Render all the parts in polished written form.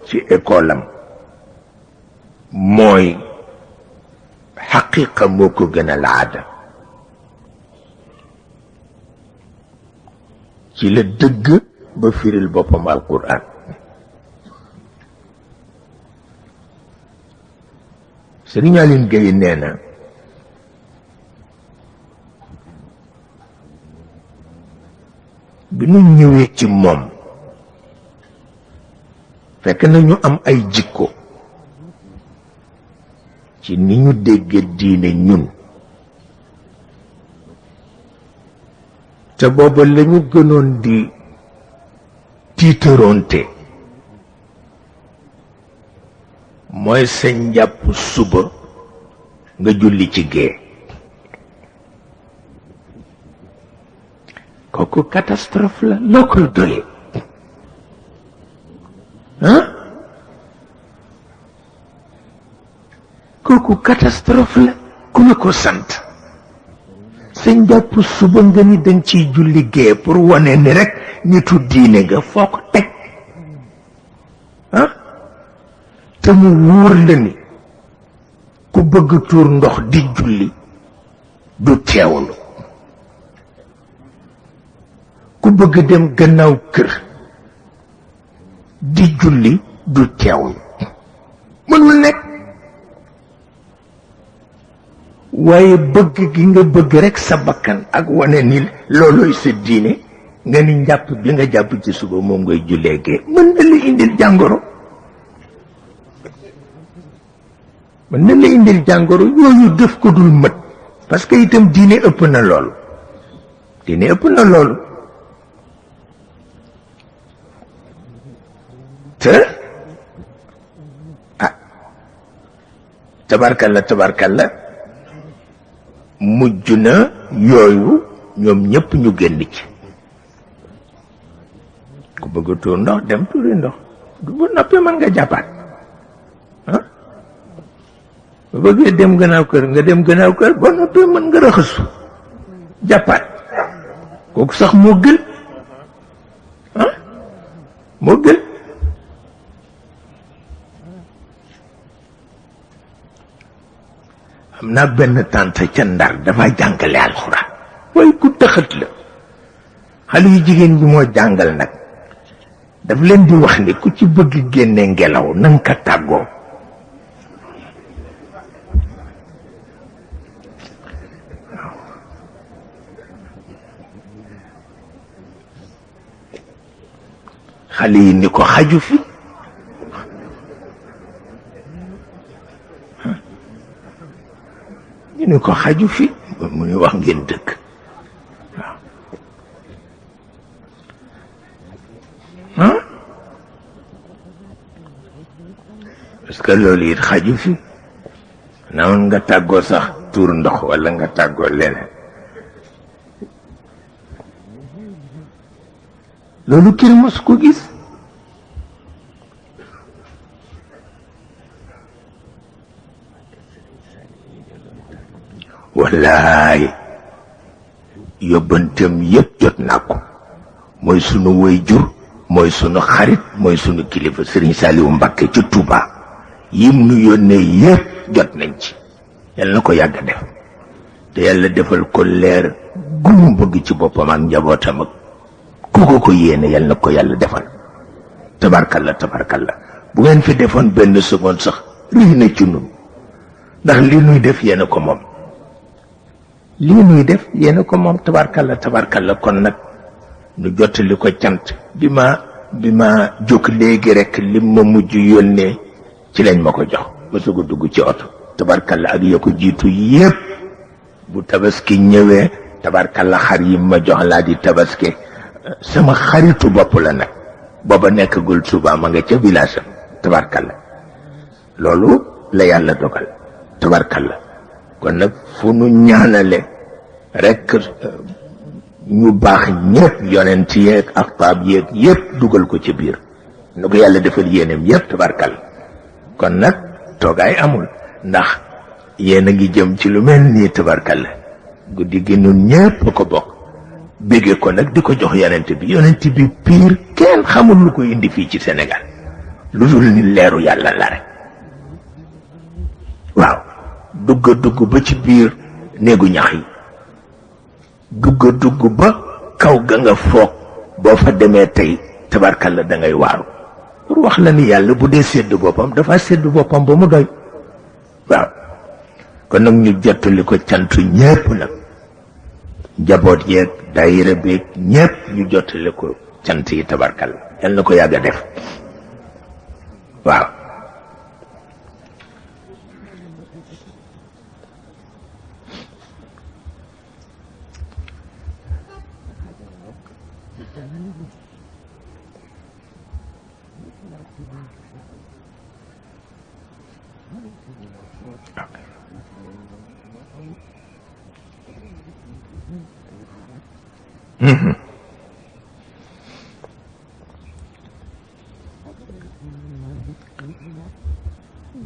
ci Ecollam mooy xaqiqa moo ko gën a laada ci la dëgg ba firil boppam alquran Serigne Aline Gueye nee na bi ñu ñëwee ci moom fekk na ñu am ay jikko ci ni ñu dégge diine ñun te booba lañu gënoon di tiitaroonte mooy sa njàpp suba nga julli ci gee kooku catastrophe la loo koy doyee kooku catastrophe la ku la ko sant sa njàpp suba nga ni dañ ciy julli gee pour wane ni rek nitu diine nga foo ko teg te mu wóor la ni ku bëgg tuur ndox di julli du teewlu ku bëgg dem gannaaw kër di julli du teewlu mënul nekk waaye bëgg gi nga bëgg rek sa bakkan ak wane ni loolooy sa diine nga ni njàpp bi nga jàpp ci suba moom ngay jullee gee mën na la indil jàngoro mën na la indil jàngoro yooyu def ko dul mët parce que itam diine ëpp na loolu diine ëpp na loolu te tabarkalla mujj na yooyu ñoom ñëpp ñu génn ci ku bëgg a tuur ndox dem tuuri ndox du bu noppee mën nga jàppaat ba bëggee dem gannaaw kër nga dem gannaaw kër ba noppee mën nga raxasu jàppaat kooku sax moo gën moo gën am naa benn tante ca Ndar dafa jàngale alxuraan waaye ku taxat la xale yu jigéen bi moo jàngal nag daf leen di wax ni ku ci bëgg génne ngelaw nanga ka tàggoo xale yi ni ko xaju fi ñu ni ko xaju fi mu ni wax ngeen dëgg waaw parce que loolu it xaju fi na woon nga tàggoo sax tuur ndox walla nga tàggoo leneen loolu kenn mos ko gis wallaay yóbbanteem yépp jot naa ko mooy sunu waajur mooy sunu xarit mooy sunu kilifa Serigne Saliou Mbacké ci Touba yim nu yónnee yépp jot nañ ci yal na ko yàgg def te yàlla defal ko leer gu mu bëgg ci boppam ak njabootam ak ku ko yéene yal na ko yàlla defal tabarkalla bu ngeen fi defoon benn seconde sax rëy na ci nun ndax li nuy def yéena ko moom lii nuy def yéena ko moom tabarkalla kon nag nu jottali ko cant bi ma jóg léegi rek lim ma mujj yónnee ci lañ ma ko jox ba soog a dugg ci oto tabarkalla ak ya ko jiitu yépp bu tabaski ñëwee tabarkalla xar yi ma jox laa di tabaski sama xaritu bopp la nag booba nekkagul Touba ma nga ca village am tabarkalla loolu la yàlla dogal tabarkalla kon nag fu nu ñaanale rek ñu baax ñépp yonent yeeg ak paab yeeg yépp dugal ko ci biir nu ko yàlla defal yéeneem yépp tabarkalla kon nag toogaay amul ndax yéen a ngi jëm ci lu mel nii tabarkalla guddi gi nun ñépp ko bokk bégge ko nag di ko jox yonent bi piir kenn xamul lu ko indi fii ci Sénégal lu dul ni leeru yàlla la rek waaw dugg ba ci biir néegu ñax yi dugg ba kaw ga nga foog boo fa demee tey tabarkalla da ngay waaru pour wax la ni yàlla bu dee sédd boppam dafa sédd boppam ba mu doy waaw kon nag ñu jottali ko cantu ñépp nag njaboot yeeg daayira beeg ñépp ñu jottali ko cant yi tabarkalla yal na ko yàgg a def waaw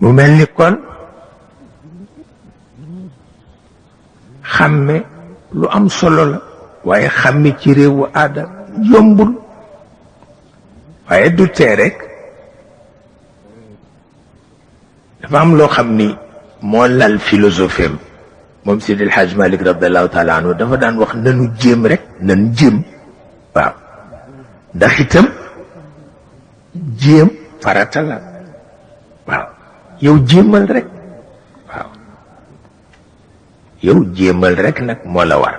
mu mel ni kon xàmme lu am solo la waaye xàmme ci réewu aada yombul waaye du tee rek dafa am loo xam ni moo lal philosophie am moom Seydi Elhadji Malick radiallahu taala anhu dafa daan wax nanu jéem rek nanu jéem waaw ndax itam jéem farata la waaw yow jéemal rek waaw yow jéemal rek nag moo la war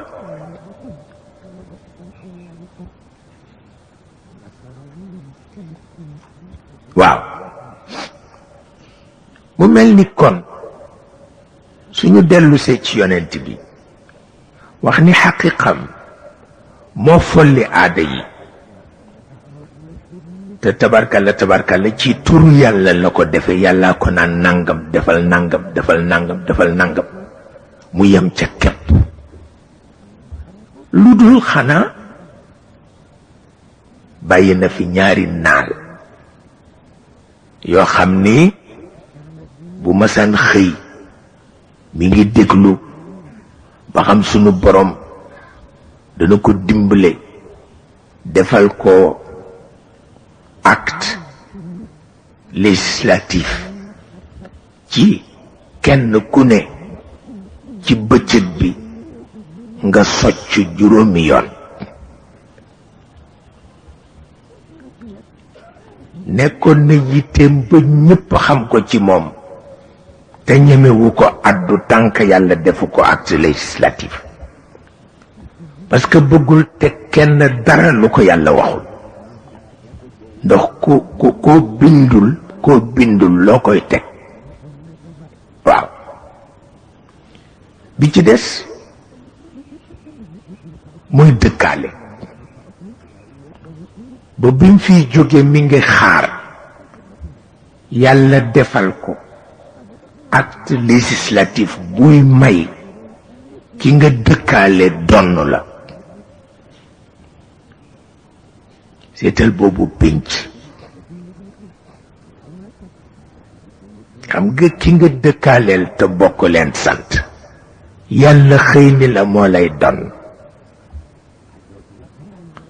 waaw mu mel ni kon suñu dellusee ci yonent bi wax ni xaqiqam moo folli aada yi te tabarkalla ci turu yàlla la ko defe yàlla ko naan nangam defal nangam defal nangam defal nangam mu yem ca képp lu dul xanaa bàyyi na fi ñaari naal yoo xam ni bu masaan xëy mi ngi déglu ba xam sunu borom dana ko dimbale defal ko acte législatif ci kenn ku ne ci bëccëg bi nga socc juróomi yoon nekkoon na yitteem ba ñépp xam ko ci moom te ñemewu ko addu tànk yàlla defu ko acte législatif parce que bëggul te kenn dara lu ko yàlla waxul ndax koo bindul loo koy teg waaw bi ci des muy dëkkaale ba bi mu fiy jóge mi ngi xaar yàlla defal ko acte législatif buy may ki nga dëkkaale donn la seetal boobu pénc xam nga ki nga dëkkaaleel te bokk leen sant yàlla xëy ni la moo lay donn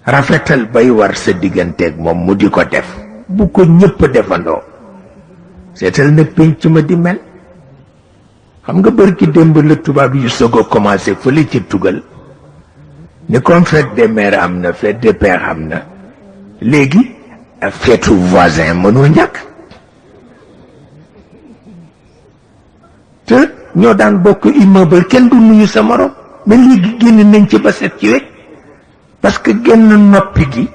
rafetal bay war sa digganteeg moom mu di ko def bu ko ñëpp defandoo seetal na pénc ma di mel xam nga bërki démb la tubaab yu soog a commencé fële ci tugal ni comme fête des mères am na fête des pères am na léegi feetu voisin mënul ñàkk te ñoo daan bokk immeuble kenn du nuyu sa morom mais léegi génn nañ ci ba set ci wecc parce que génn noppi gi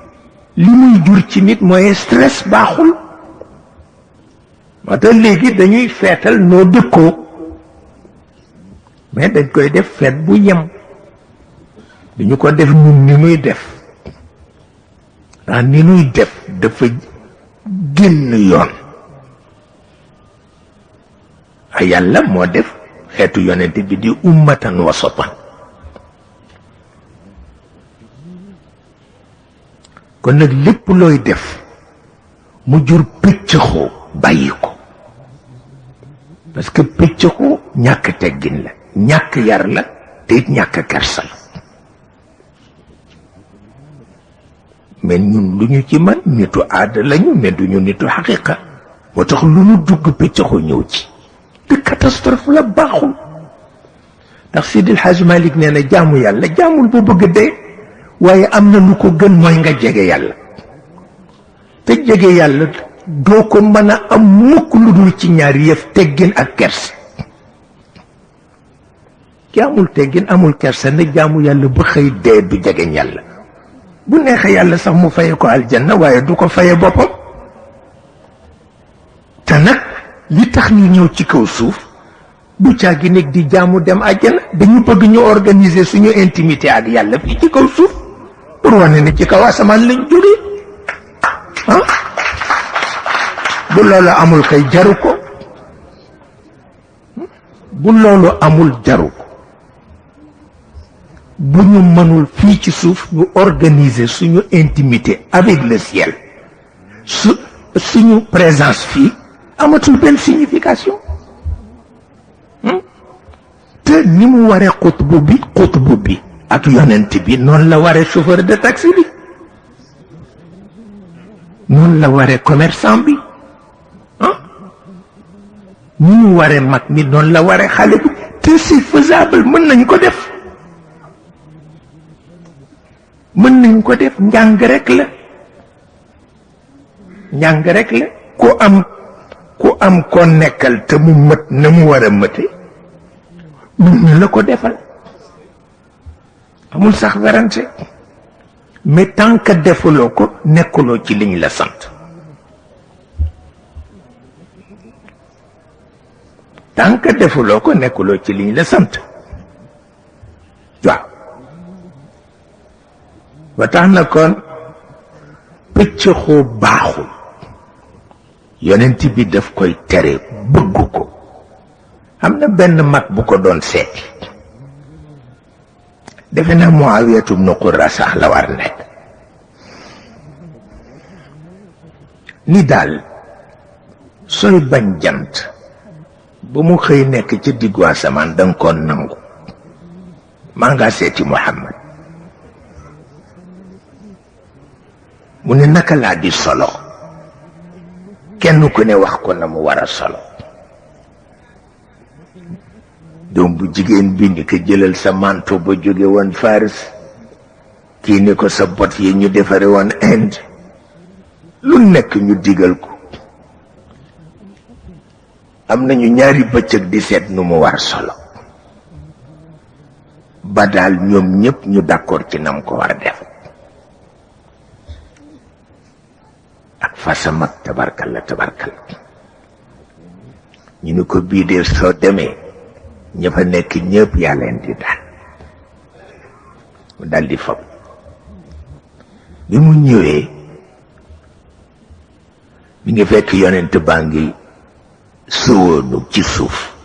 li muy jur ci nit mooy stress baaxul moo tax léegi dañuy feetal noo dëkkoo mais dañ koy def feet bu yem dañu ko def ñun ni nuy def ndax ni nuy def dafa génn yoon a yàlla moo def xeetu yonent bi di ummatan wasatan kon nag lépp looy def mu jur pëccëxoo bàyyi ko parce que pëccëxoo ñàkk teggin la ñàkk yar la te it ñàkk kersa la mais ñun lu ñu ci man nitu aada lañu mais duñu nitu xaqiqa moo tax lu nu dugg pëccaxu ñëw ci te catastrophe la baaxul ndax Seydi Elhadji Malick nee na jaamu yàlla jaamul bu bëgg dee waaye am na lu ko gën mooy nga jege yàlla te jege yàlla doo ko mën a am mukk lu dul ci ñaari yëf teggin ak kersa ki amul teggin amul kersa na jaamu yàlla ba xëy dee du jegeñ yàlla bu neexee yàlla sax mu faye ko aljanna waaye du ko faye boppam te nag li tax ñu ñëw ci kaw suuf du caagi nekk di jaamu dem àjjana dañu bëgg ñu organiser suñu intimité ak yàlla fii ci kaw suuf pour wane ne ci kaw asamaan lañ jógee ah bu loolu amul kay jaru ko bu loolu amul jaru ko bu ñu mënul fii ci suuf ñu organiser suñu intimité avec le ciel suñu présence fii amatul benn signification te ni mu waree xutbu bi ak yonent bi noonu la waree chauffeur de taxi bi noonu la waree commerçant bi ni mu waree mag mi noonu la waree xale bi te c'est faisable mën nañ ko def njàng rek la ku am ko nekkal te mu mët na mu war a mëte mën na la ko defal amul sax werante mais tant que defuloo ko nekkuloo ci liñ la sant tant que defuloo ko nekkuloo ci liñ la sant waaw ba tax na kon pëccëxoo baaxul yonent bi daf koy tere bëgg ko am na benn mag bu ko doon seeti defe naa Muawiyatu ibn Qurra sax la war nekk ni daal sooy bañ jant ba mu xëy nekk ci diggu asamaan danga ko nangu maa nga seeti Muhammad mu ne naka laa di solo kenn ku ne wax ko na mu war a solo doom bu jigéen bi ni ko jëlal sa manteau ba jóge woon Faris kii ni ko sa bot yi ñu defare woon Inde lu nekk ñu digal ko am nañu ñaari bëccëg di seet nu mu war solo ba daal ñoom ñëpp ñu d'accord ci nam ko war def ak fasam ak tabarkal ñu ni ko bii dee soo demee ña fa nekk ñëpp yaa leen di daal mu dal di fab bi mu ñëwee mi ngi fekk yonent baa ngi sëwoonu ci suuf